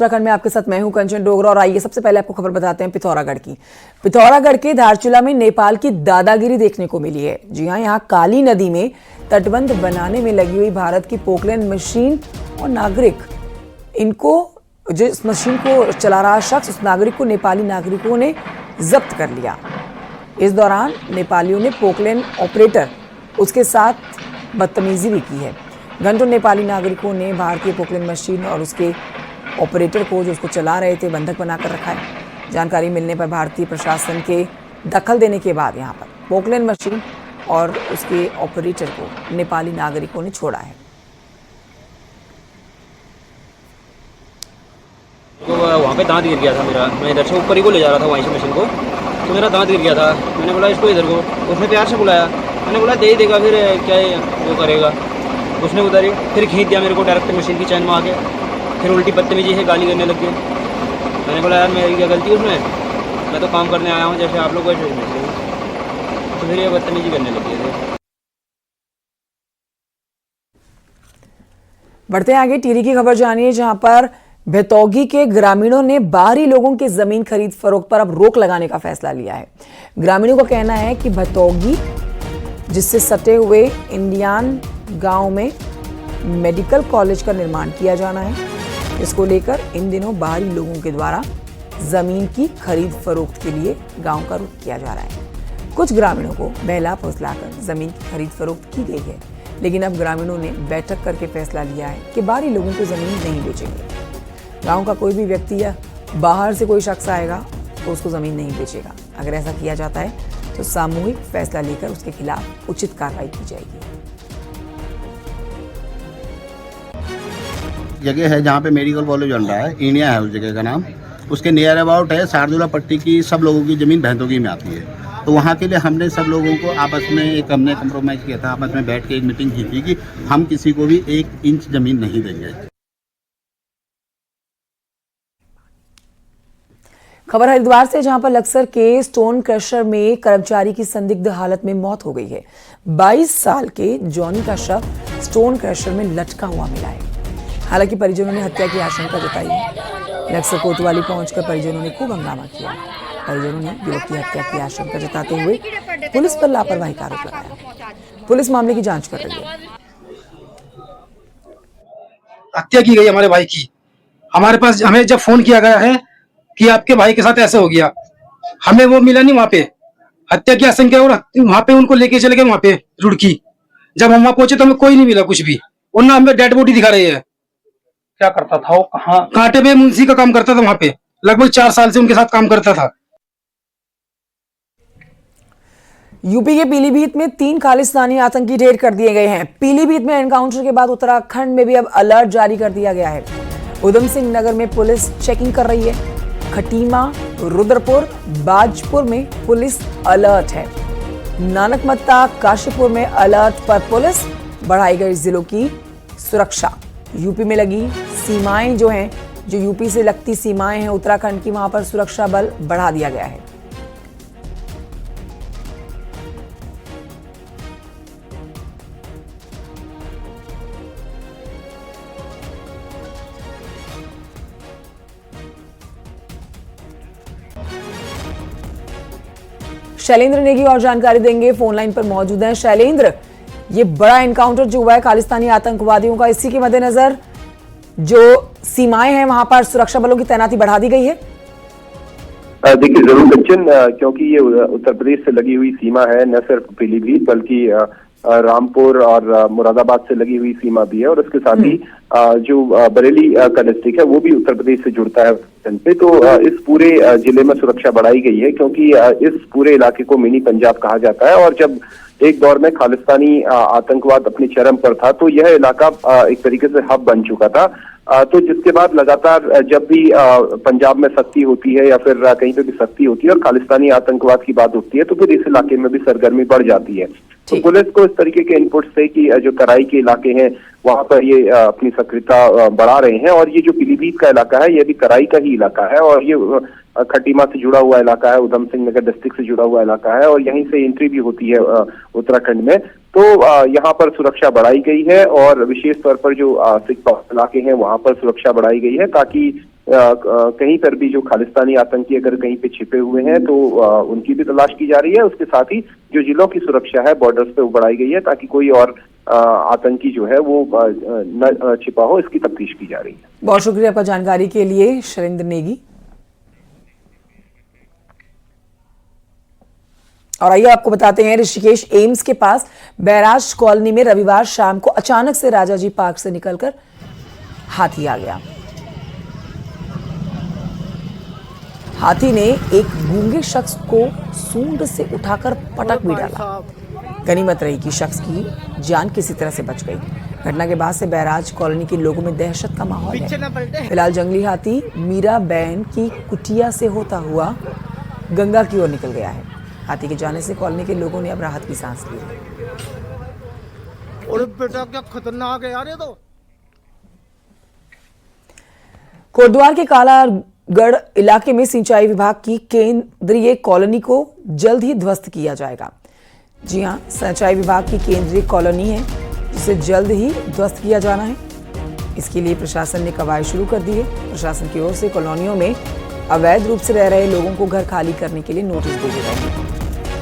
उत्तराखंड में आपके साथ मैं हूं कंचन डोगरा और आइए सबसे पहले आपको खबर बताते हैं पिथौरागढ़ की। पिथौरागढ़ के धारचूला में नेपाल की दादागिरी देखने को मिली है। जी हां, यहां काली नदी में तटबंध बनाने में लगी हुई भारत की पोकलैंड मशीन और नागरिक इनको जो इस मशीन को चला रहा शख्स उस नागरिक को नेपाली नागरिकों ने जब्त कर लिया। इस दौरान नेपालियों ने पोकलैंड ऑपरेटर उसके साथ बदतमीजी भी की है। घंटों नेपाली नागरिकों ने भारतीय पोकलैंड मशीन और उसके ऑपरेटर को जो उसको चला रहे थे बंधक बनाकर रखा है। जानकारी मिलने पर भारतीय प्रशासन के दखल देने के बाद यहां पर पोकलैंड मशीन और उसके ऑपरेटर को नेपाली नागरिकों ने छोड़ा है। तो वहाँ पे दांत गिर गया था मेरा, मैं इधर से ऊपर ही को ले जा रहा था वहीं से मशीन को, तो मेरा दांत गिर गया था। मैंने बोला इसको इधर को, उसने प्यार से बुलाया, मैंने बोला दे ही देगा, फिर क्या वो करेगा। उसने उधर ही फिर खींच दिया मेरे को डायरेक्ट मशीन की चैन में आके, फिर उल्टी बदतमीजी से गाली करने लग गए। मैंने बोला यार मेरी क्या गलती उसमें, मैं तो काम करने आया हूँ जैसे आप लोग वैसे। तो फिर ये बदतमीजी करने लग गए थे। बढ़ते हैं आगे, टिहरी की खबर जानिए जहां पर भैतौगी के ग्रामीणों ने बाहरी लोगों की जमीन खरीद फरोख्त पर अब रोक लगाने का फैसला लिया है। ग्रामीणों का कहना है कि भैतौगी जिससे सटे हुए इंडियान गांव में मेडिकल कॉलेज का निर्माण किया जाना है। इसको लेकर इन दिनों बाहरी लोगों के द्वारा जमीन की खरीद फरोख्त के लिए गांव का रुख किया जा रहा है। कुछ ग्रामीणों को बहला फुसलाकर जमीन की खरीद फरोख्त की गई है, लेकिन अब ग्रामीणों ने बैठक करके फैसला लिया है कि बाहरी लोगों को जमीन नहीं बेचेंगे। गांव का कोई भी व्यक्ति या बाहर से कोई शख्स आएगा तो उसको जमीन नहीं बेचेगा। अगर ऐसा किया जाता है तो सामूहिक फैसला लेकर उसके खिलाफ उचित कार्रवाई की जाएगी। जगह है जहाँ पे मेडिकल कॉलेज बन रहा है, इंडिया है उस जगह का नाम। उसके नियर अबाउट है शार्दुला पट्टी की सब लोगों की ज़मीन भैंतोगी में आती है। तो वहाँ के लिए हमने सब लोगों को आपस में हमने कंप्रोमाइज़ किया था, आपस में बैठ के एक मीटिंग की थी कि हम किसी को भी 1 इंच ज़मीन नहीं देंगे। खबर हरिद्वार से जहां पर लक्सर के स्टोन क्रशर में कर्मचारी की संदिग्ध हालत में मौत हो गई है। 22 साल के जॉनी का शव स्टोन क्रशर में लटका हुआ मिला है। हालांकि परिजनों ने हत्या की आशंका जताई है। लक्सर कोतवाली पहुंचकर परिजनों ने खूब हंगामा किया। परिजनों ने युवक की हत्या की आशंका जताते हुए पुलिस पर लापरवाही का आरोप लगाया। पुलिस मामले की जांच कर रही है। हत्या की गई हमारे भाई की। हमारे पास हमें जब फोन किया गया है कि आपके भाई के साथ ऐसा हो गया, हमें वो मिला नहीं वहां पे हत्या की आशंका, और वहां पे उनको लेके चले गए वहां पे रुड़की। जब हम वहां पहुंचे तो हमें कोई नहीं मिला कुछ भी, और ना हमें डेड बॉडी दिखा रही है। क्या करता था वो? कहाँ? कांटे पे मुंशी का काम करता था वहां पे, लगभग 4 साल से उनके साथ काम करता था। यूपी के पीलीभीत में 3 खालिस्तानी आतंकी ढेर कर दिए गए हैं। पीलीभीत में एनकाउंटर के बाद उत्तराखंड में भी अब अलर्ट जारी कर दिया गया है। उधम सिंह नगर में पुलिस चेकिंग कर रही है। खटीमा, रुद्रपुर, बाजपुर में पुलिस अलर्ट है। नानकमत्ता, काशीपुर में अलर्ट पर पुलिस, बढ़ाई गई जिलों की सुरक्षा। यूपी में लगी सीमाएं जो हैं, जो यूपी से लगती सीमाएं हैं उत्तराखंड की, वहां पर सुरक्षा बल बढ़ा दिया गया है। शैलेंद्र नेगी और जानकारी देंगे, फोन लाइन पर मौजूद हैं। शैलेंद्र, ये बड़ा एनकाउंटर जो हुआ है खालिस्तानी आतंकवादियों का, इसी के मद्देनजर जो सीमाएं हैं वहां पर सुरक्षा बलों की तैनाती बढ़ा दी गई है। देखिए जरूर बच्चन, क्योंकि ये उत्तर प्रदेश से लगी हुई सीमा है, न सिर्फ पीलीभीत बल्कि रामपुर और मुरादाबाद से लगी हुई सीमा भी है, और इसके साथ ही जो बरेली का डिस्ट्रिक्ट है वो भी उत्तर प्रदेश से जुड़ता है पे। तो इस पूरे जिले में सुरक्षा बढ़ाई गई है, क्योंकि इस पूरे इलाके को मिनी पंजाब कहा जाता है। और जब एक दौर में खालिस्तानी आतंकवाद अपने चरम पर था तो यह इलाका एक तरीके से हब बन चुका था। तो जिसके बाद लगातार जब भी पंजाब में सख्ती होती है या फिर कहीं पे भी सख्ती होती है और खालिस्तानी आतंकवाद की बात उठती है तो फिर इस इलाके में भी सरगर्मी बढ़ जाती है। तो पुलिस को इस तरीके के इनपुट से कि जो तराई के इलाके हैं वहां पर ये अपनी सक्रियता बढ़ा रहे हैं। और ये जो पीलीभीत का इलाका है ये भी तराई का ही इलाका है, और ये खटीमा से जुड़ा हुआ इलाका है, उधम सिंह नगर डिस्ट्रिक्ट से जुड़ा हुआ इलाका है, और यहीं से एंट्री भी होती है उत्तराखंड में। तो यहाँ पर सुरक्षा बढ़ाई गई है, और विशेष तौर पर जो सिख इलाके हैं वहां पर सुरक्षा बढ़ाई गई है, ताकि कहीं पर भी जो खालिस्तानी आतंकी अगर कहीं पे छिपे हुए हैं तो उनकी भी तलाश की जा रही है। उसके साथ ही जो जिलों की सुरक्षा है बॉर्डर्स पे वो बढ़ाई गई है ताकि कोई और आतंकी जो है वो न छिपा हो, इसकी तफ्तीश की जा रही है। बहुत शुक्रिया आपका जानकारी के लिए शैलेंद्र नेगी। और आइए आपको बताते हैं, ऋषिकेश एम्स के पास बैराज कॉलोनी में रविवार शाम को अचानक से राजाजी पार्क से निकलकर हाथी आ गया। हाथी ने एक गूंगे शख्स को सूंड से उठाकर पटक भी डाला। गनीमत रही कि शख्स की जान किसी तरह से बच गई। घटना के बाद से बैराज कॉलोनी के लोगों में दहशत का माहौल है। फिलहाल जंगली हाथी मीरा बहन की कुटिया से होता हुआ गंगा की ओर निकल गया है। हाथी के जाने से कॉलोनी के लोगों ने अब राहत की सांस ली है। और बेटा क्या खतरनाक है यार ये तो। कोटद्वार के कालागढ़ इलाके में सिंचाई विभाग की केंद्रीय कॉलोनी को जल्द ही ध्वस्त किया जाएगा। जी हां, सिंचाई विभाग की केंद्रीय कॉलोनी है जिसे जल्द ही ध्वस्त किया जाना है। इसके लिए प्रशासन ने कवायद शुरू कर दी है। प्रशासन की ओर से कॉलोनियों में अवैध रूप से रह रहे लोगों को घर खाली करने के लिए नोटिस भेजे गए हैं।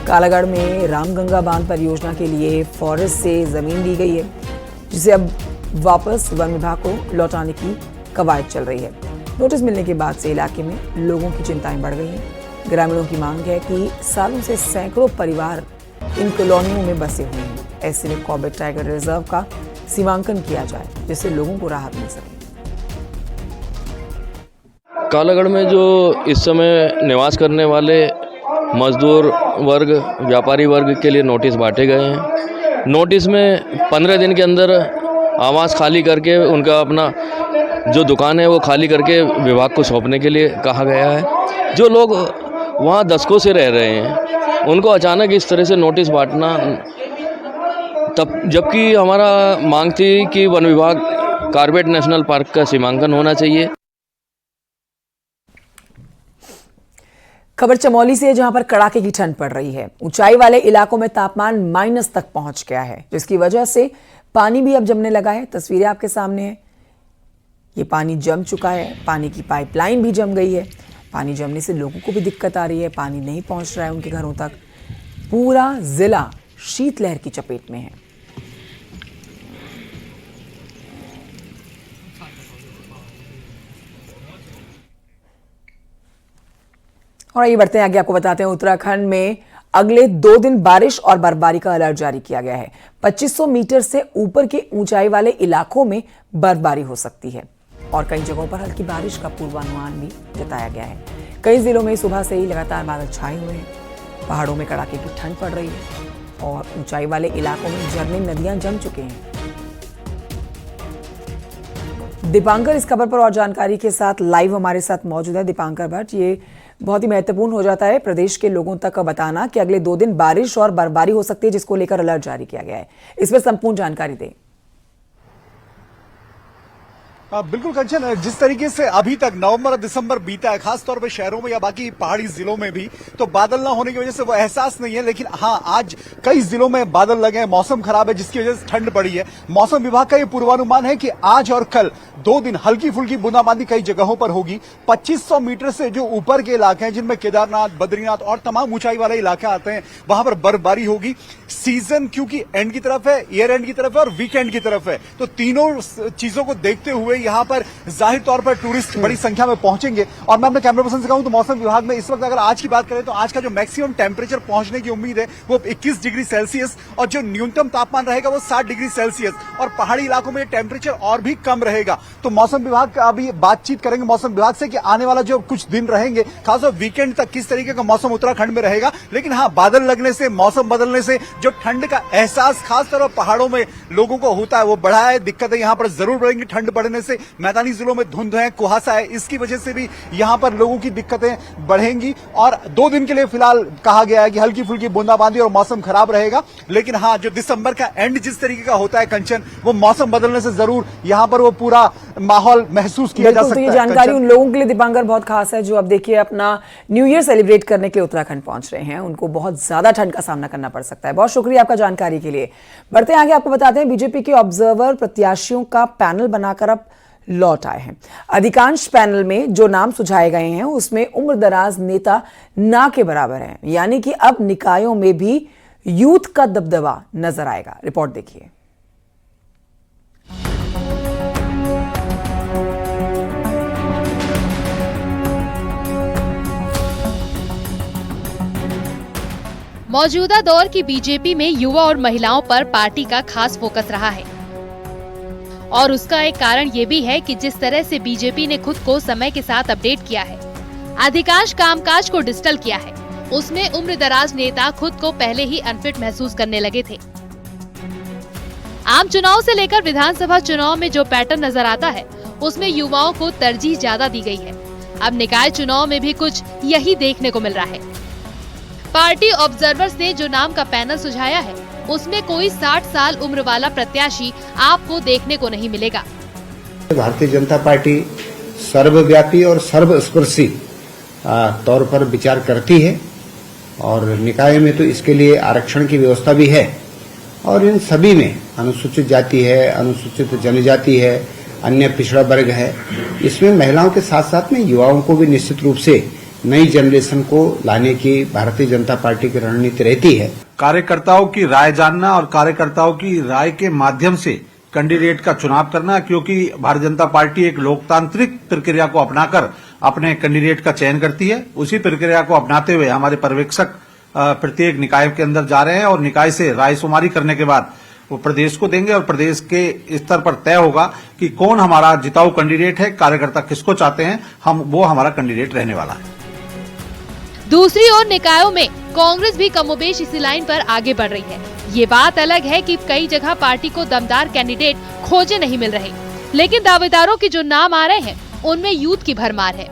कालागढ़ में रामगंगा बांध परियोजना के लिए फॉरेस्ट से जमीन ली गई है, जिसे अब वापस वन विभाग को लौटाने की कवायद चल रही है। नोटिस मिलने के बाद से इलाके में लोगों की चिंताएं बढ़ गई हैं। ग्रामीणों की मांग है कि सालों से सैकड़ों परिवार इन कॉलोनियों में बसे हुए हैं। ऐसे में कॉर्बेट टाइगर रिजर्व का सीमांकन किया जाए जिससे लोगों को राहत मिल सके। कालागढ़ में जो इस समय निवास करने वाले मजदूर वर्ग, व्यापारी वर्ग के लिए नोटिस बांटे गए हैं। नोटिस में 15 दिन के अंदर आवास खाली करके उनका अपना जो दुकान है वो खाली करके विभाग को सौंपने के लिए कहा गया है। जो लोग वहाँ दशकों से रह रहे हैं उनको अचानक इस तरह से नोटिस बांटना, तब जबकि हमारा मांग थी कि वन विभाग कॉर्बेट नेशनल पार्क का सीमांकन होना चाहिए। खबर चमोली से, जहां पर कड़ाके की ठंड पड़ रही है। ऊंचाई वाले इलाकों में तापमान माइनस तक पहुंच गया है, जिसकी वजह से पानी भी अब जमने लगा है। तस्वीरें आपके सामने हैं। ये पानी जम चुका है, पानी की पाइपलाइन भी जम गई है। पानी जमने से लोगों को भी दिक्कत आ रही है, पानी नहीं पहुंच रहा है उनके घरों तक। पूरा जिला शीतलहर की चपेट में है। और आइए बढ़ते हैं आगे, आपको बताते हैं उत्तराखंड में अगले 2 दिन बारिश और बर्फबारी का अलर्ट जारी किया गया है। 2500 मीटर से ऊपर के ऊंचाई वाले इलाकों में बर्फबारी हो सकती है और कई जगहों पर हल्की बारिश का पूर्वानुमान भी जताया गया है। कई जिलों में सुबह से ही लगातार बादल छाए हुए हैं। पहाड़ों में कड़ाके की ठंड पड़ रही है और ऊंचाई वाले इलाकों में झरने, नदियां जम चुके हैं। दीपांकर इस खबर पर और जानकारी के साथ लाइव हमारे साथ मौजूद है। दीपांकर भट्ट, ये बहुत ही महत्वपूर्ण हो जाता है प्रदेश के लोगों तक बताना कि अगले 2 दिन बारिश और बर्फबारी हो सकती है, जिसको लेकर अलर्ट जारी किया गया है। इस पर संपूर्ण जानकारी दें। बिल्कुल कंचन, जिस तरीके से अभी तक नवंबर और दिसंबर बीता है, खासतौर पे शहरों में या बाकी पहाड़ी जिलों में भी, तो बादल ना होने की वजह से वो एहसास नहीं है। लेकिन हाँ, आज कई जिलों में बादल लगे हैं, मौसम खराब है जिसकी वजह से ठंड बढ़ी है। मौसम विभाग का ये पूर्वानुमान है कि आज और कल 2 दिन हल्की फुल्की बूंदाबांदी कई जगहों पर होगी। 2500 मीटर से जो ऊपर के इलाके हैं, जिनमें केदारनाथ, बद्रीनाथ और तमाम ऊंचाई वाले इलाके आते हैं, वहां पर बर्फबारी होगी। सीजन क्योंकि एंड की तरफ है, ईयर एंड की तरफ है और वीकेंड की तरफ है, तो तीनों चीजों को देखते हुए यहाँ पर जाहिर तौर पर टूरिस्ट बड़ी संख्या में पहुंचेंगे। और मैं अपने कैमरा पर्सन से कहूं तो मौसम विभाग में इस वक्त अगर आज की बात करें तो आज का जो मैक्सिमम टेम्परेचर पहुंचने की उम्मीद है वो 21 डिग्री सेल्सियस और जो न्यूनतम तापमान रहेगा वो 60 डिग्री सेल्सियस। और पहाड़ी इलाकों में टेम्परेचर और भी कम रहेगा। तो मौसम विभाग का अभी बातचीत करेंगे मौसम विभाग से कि आने वाला जो कुछ दिन रहेंगे, खासतौर वीकेंड तक किस तरीके का मौसम उत्तराखंड में रहेगा। लेकिन हाँ, बादल लगने से, मौसम बदलने से जो ठंड का एहसास खासतौर पर पहाड़ों में लोगों को होता है वो बढ़ा है। दिक्कतें यहाँ पर जरूर बढ़ेंगी ठंड बढ़ने से। मैदानी जिलों में धुंध है, कुहासा है, इसकी वजह से भी यहाँ पर लोगों की दिक्कतें बढ़ेंगी। और 2 दिन के लिए फिलहाल कहा गया है कि हल्की फुल्की बूंदाबांदी और मौसम खराब रहेगा। लेकिन हाँ, जो दिसंबर का एंड जिस तरीके का होता है कंचन, वो मौसम बदलने से जरूर यहाँ पर वो पूरा माहौल महसूस किया जा सकता तो है। ये जानकारी उन लोगों के लिए दीपांकर बहुत खास है जो अब देखिए अपना न्यू ईयर सेलिब्रेट करने के लिए उत्तराखंड पहुंच रहे हैं। उनको बहुत ज्यादा ठंड का सामना करना पड़ सकता है। बहुत शुक्रिया आपका जानकारी के लिए। बढ़ते आगे, आपको बताते हैं बीजेपी के ऑब्जर्वर प्रत्याशियों का पैनल बनाकर अब लौट आए हैं। अधिकांश पैनल में जो नाम सुझाए गए हैं उसमें उम्रदराज नेता ना के बराबर हैं, यानी कि अब निकायों में भी यूथ का दबदबा नजर आएगा। रिपोर्ट देखिए। मौजूदा दौर की बीजेपी में युवा और महिलाओं पर पार्टी का खास फोकस रहा है और उसका एक कारण ये भी है कि जिस तरह से बीजेपी ने खुद को समय के साथ अपडेट किया है, अधिकांश कामकाज को डिजिटल किया है, उसमें उम्रदराज नेता खुद को पहले ही अनफिट महसूस करने लगे थे। आम चुनाव से लेकर विधानसभा चुनाव में जो पैटर्न नजर आता है उसमें युवाओं को तरजीह ज्यादा दी गई है। अब निकाय चुनाव में भी कुछ यही देखने को मिल रहा है। पार्टी ऑब्जर्वर्स ने जो नाम का पैनल सुझाया है उसमें कोई 60 साल उम्र वाला प्रत्याशी आपको देखने को नहीं मिलेगा। भारतीय जनता पार्टी सर्वव्यापी और सर्वस्पर्शी तौर पर विचार करती है और निकाय में तो इसके लिए आरक्षण की व्यवस्था भी है और इन सभी में अनुसूचित जाति है, अनुसूचित जनजाति है, अन्य पिछड़ा वर्ग है, इसमें महिलाओं के साथ साथ में युवाओं को भी निश्चित रूप से नई जनरेशन को लाने की भारतीय जनता पार्टी की रणनीति रहती है। कार्यकर्ताओं की राय जानना और कार्यकर्ताओं की राय के माध्यम से कैंडिडेट का चुनाव करना, क्योंकि भारतीय जनता पार्टी एक लोकतांत्रिक प्रक्रिया को अपनाकर अपने कैंडिडेट का चयन करती है। उसी प्रक्रिया को अपनाते हुए हमारे पर्यवेक्षक प्रत्येक निकाय के अंदर जा रहे हैं और निकाय से रायशुमारी करने के बाद वो प्रदेश को देंगे और प्रदेश के स्तर पर तय होगा कि कौन हमारा जिताऊ कैंडिडेट है, कार्यकर्ता किसको चाहते हैं, वो हमारा कैंडिडेट रहने वाला है। दूसरी ओर निकायों में कांग्रेस भी कमोबेश इसी लाइन पर आगे बढ़ रही है। ये बात अलग है कि कई जगह पार्टी को दमदार कैंडिडेट खोजे नहीं मिल रहे, लेकिन दावेदारों के जो नाम आ रहे हैं उनमें यूथ की भरमार है।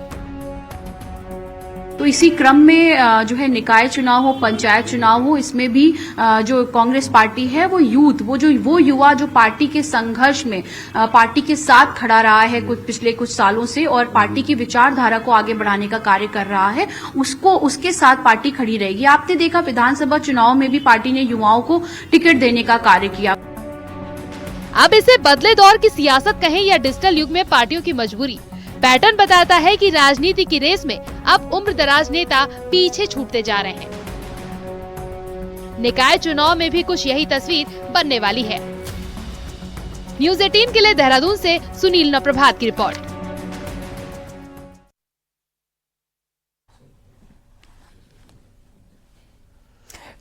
तो इसी क्रम में जो है निकाय चुनाव हो, पंचायत चुनाव हो, इसमें भी जो कांग्रेस पार्टी है वो यूथ, वो युवा जो पार्टी के संघर्ष में पार्टी के साथ खड़ा रहा है पिछले कुछ सालों से और पार्टी की विचारधारा को आगे बढ़ाने का कार्य कर रहा है, उसके साथ पार्टी खड़ी रहेगी। आपने देखा विधानसभा चुनाव में भी पार्टी ने युवाओं को टिकट देने का कार्य किया। अब इसे बदले दौर की सियासत कहें या डिजिटल युग में पार्टियों की मजबूरी, पैटर्न बताता है कि राजनीति की रेस में अब उम्रदराज नेता पीछे छूटते जा रहे हैं। निकाय चुनाव में भी कुछ यही तस्वीर बनने वाली है। न्यूज़ 18 के लिए देहरादून से सुनील नप्रभात की रिपोर्ट।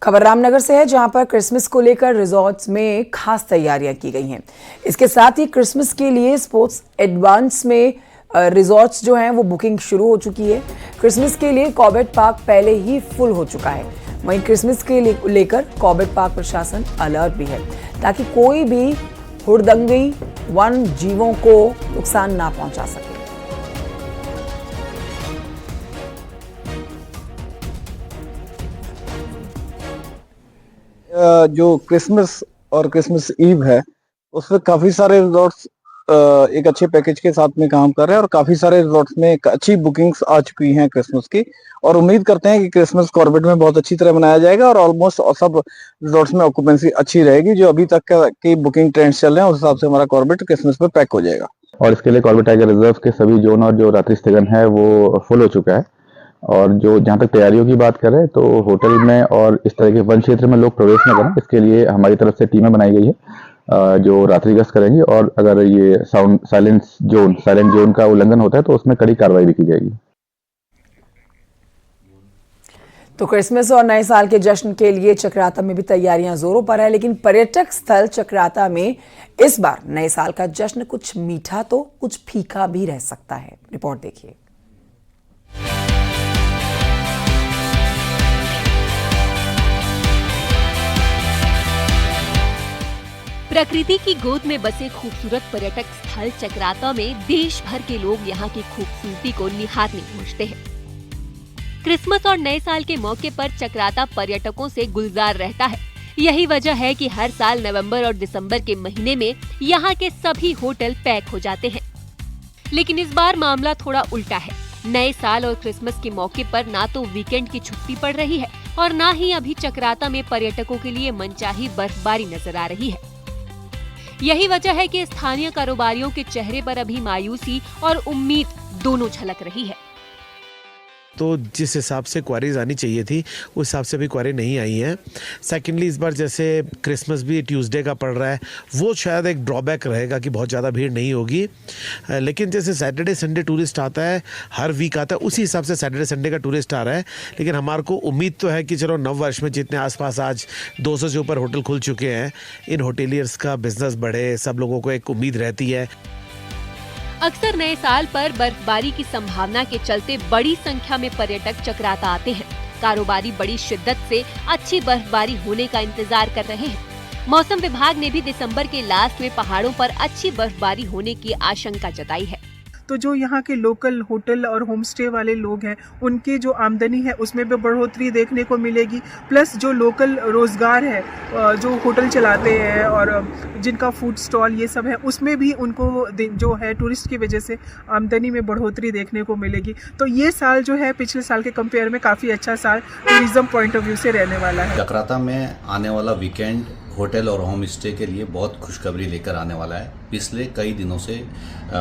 खबर रामनगर से है, जहां पर क्रिसमस को लेकर रिजॉर्ट्स में खास तैयारियां की गई हैं। इसके साथ ही क्रिसमस के लिए स्पोर्ट्स एडवांस में रिजॉर्ट्स जो हैं वो बुकिंग शुरू हो चुकी है। क्रिसमस के लिए कॉर्बेट पार्क पहले ही फुल हो चुका है। वहीं क्रिसमस के लेकर कॉर्बेट पार्क प्रशासन अलर्ट भी है ताकि कोई भी हुड़दंगी वन जीवों को नुकसान ना पहुंचा सके। जो क्रिसमस और क्रिसमस ईव है उसमें काफी सारे रिजॉर्ट्स एक अच्छे पैकेज के साथ में काम कर रहे हैं और काफी सारे रिजॉर्ट्स में एक अच्छी बुकिंग्स आ चुकी हैं क्रिसमस की, और उम्मीद करते हैं कि क्रिसमस कॉर्बेट में बहुत अच्छी तरह मनाया जाएगा और ऑलमोस्ट सब रिजॉर्ट्स में ऑक्यूपेंसी अच्छी रहेगी। जो अभी तक की बुकिंग ट्रेंड्स चल रहे हैं उस हिसाब से हमारा कॉर्बेट क्रिसमस पे पैक हो जाएगा। और इसके लिए कॉर्बेट टाइगर रिजर्व के सभी जोन और जो रात्रि स्थगन है वो फुल हो चुका है। और जो जहाँ तक तैयारियों की बात करें तो होटल में और इस तरह के वन क्षेत्र में लोग प्रवेश न करें, इसके लिए हमारी तरफ से टीमें बनाई गई है जो रात्रि गश्त करेंगी और अगर ये साइलेंट जोन का उल्लंघन होता है तो उसमें कड़ी कार्रवाई भी की जाएगी। तो क्रिसमस और नए साल के जश्न के लिए चक्राता में भी तैयारियां जोरों पर है, लेकिन पर्यटक स्थल चक्राता में इस बार नए साल का जश्न कुछ मीठा तो कुछ फीका भी रह सकता है। रिपोर्ट देखिए। प्रकृति की गोद में बसे खूबसूरत पर्यटक स्थल चक्राता में देश भर के लोग यहाँ की खूबसूरती को निहारने पहुँचते हैं। क्रिसमस और नए साल के मौके पर चक्राता पर्यटकों से गुलजार रहता है। यही वजह है कि हर साल नवंबर और दिसंबर के महीने में यहाँ के सभी होटल पैक हो जाते हैं। लेकिन इस बार मामला थोड़ा उल्टा है। नए साल और क्रिसमस के मौके पर ना तो वीकेंड की छुट्टी पड़ रही है और ना ही अभी चक्राता में पर्यटकों के लिए मनचाही बर्फबारी नजर आ रही है। यही वजह है कि स्थानीय कारोबारियों के चेहरे पर अभी मायूसी और उम्मीद दोनों झलक रही है। तो जिस हिसाब से क्वारीज आनी चाहिए थी उस हिसाब से भी क्वारी नहीं आई है। सेकेंडली इस बार जैसे क्रिसमस भी ट्यूसडे का पड़ रहा है, वो शायद एक ड्रॉबैक रहेगा कि बहुत ज़्यादा भीड़ नहीं होगी। लेकिन जैसे सैटरडे संडे टूरिस्ट आता है, हर वीक आता है, उसी हिसाब से सैटरडे संडे का टूरिस्ट आ रहा है। लेकिन हमारे को उम्मीद तो है कि चलो नव वर्ष में जितने आसपास आज 200 से ऊपर होटल खुल चुके हैं, इन होटेलियर्स का बिजनेस बढ़े, सब लोगों को एक उम्मीद रहती है। अक्सर नए साल पर बर्फबारी की संभावना के चलते बड़ी संख्या में पर्यटक चक्राता आते हैं। कारोबारी बड़ी शिद्दत से अच्छी बर्फबारी होने का इंतजार कर रहे हैं। मौसम विभाग ने भी दिसंबर के लास्ट में पहाड़ों पर अच्छी बर्फबारी होने की आशंका जताई है। तो जो यहाँ के लोकल होटल और होम स्टे वाले लोग हैं, उनकी जो आमदनी है उसमें भी बढ़ोतरी देखने को मिलेगी। प्लस जो लोकल रोजगार है, जो होटल चलाते हैं और जिनका फूड स्टॉल ये सब है, उसमें भी उनको जो है टूरिस्ट की वजह से आमदनी में बढ़ोतरी देखने को मिलेगी। तो ये साल जो है पिछले साल के कंपेयर में काफ़ी अच्छा साल टूरिज्म पॉइंट ऑफ व्यू से रहने वाला है। चक्राता में आने वाला वीकेंड होटल और होम स्टे के लिए बहुत खुशखबरी लेकर आने वाला है। पिछले कई दिनों से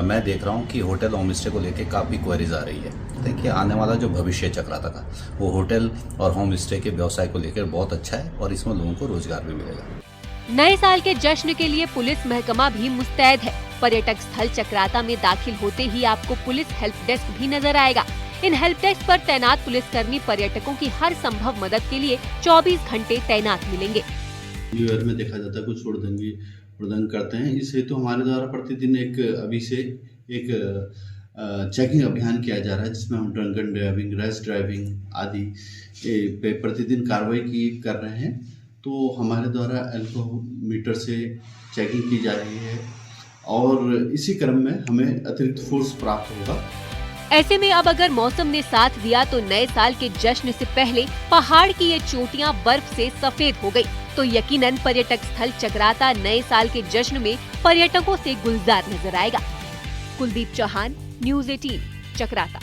मैं देख रहा हूँ कि होटल होम स्टे को लेकर काफ़ी क्वेरीज आ रही है। देखिए, आने वाला जो भविष्य चक्राता का, वो होटल और होम स्टे के व्यवसाय को लेकर बहुत अच्छा है और इसमें लोगों को रोजगार भी मिलेगा। नए साल के जश्न के लिए पुलिस महकमा भी मुस्तैद है। पर्यटक स्थल चक्राता में दाखिल होते ही आपको पुलिस हेल्प डेस्क भी नजर आएगा। इन हेल्प डेस्क पर तैनात पुलिसकर्मी पर्यटकों की हर संभव मदद के लिए 24 घंटे तैनात मिलेंगे। न्यू ईयर में देखा जाता है कुछ हुड़दंग करते हैं। इस हेतु हमारे द्वारा प्रतिदिन अभी से एक चेकिंग अभियान किया जा रहा है, जिसमें हम ड्रंकन ड्राइविंग, रैश ड्राइविंग आदि पे प्रतिदिन कार्रवाई कर रहे हैं। तो हमारे द्वारा एल्कोमीटर से चेकिंग की जा रही है और इसी क्रम में हमें अतिरिक्त फोर्स प्राप्त होगा। ऐसे में अब अगर मौसम ने साथ दिया तो नए साल के जश्न से पहले पहाड़ की ये चोटियां बर्फ से सफेद हो गई, तो यकीनन पर्यटक स्थल चक्राता नए साल के जश्न में पर्यटकों से गुलजार नजर आएगा। कुलदीप चौहान, न्यूज़ 18, चक्राता।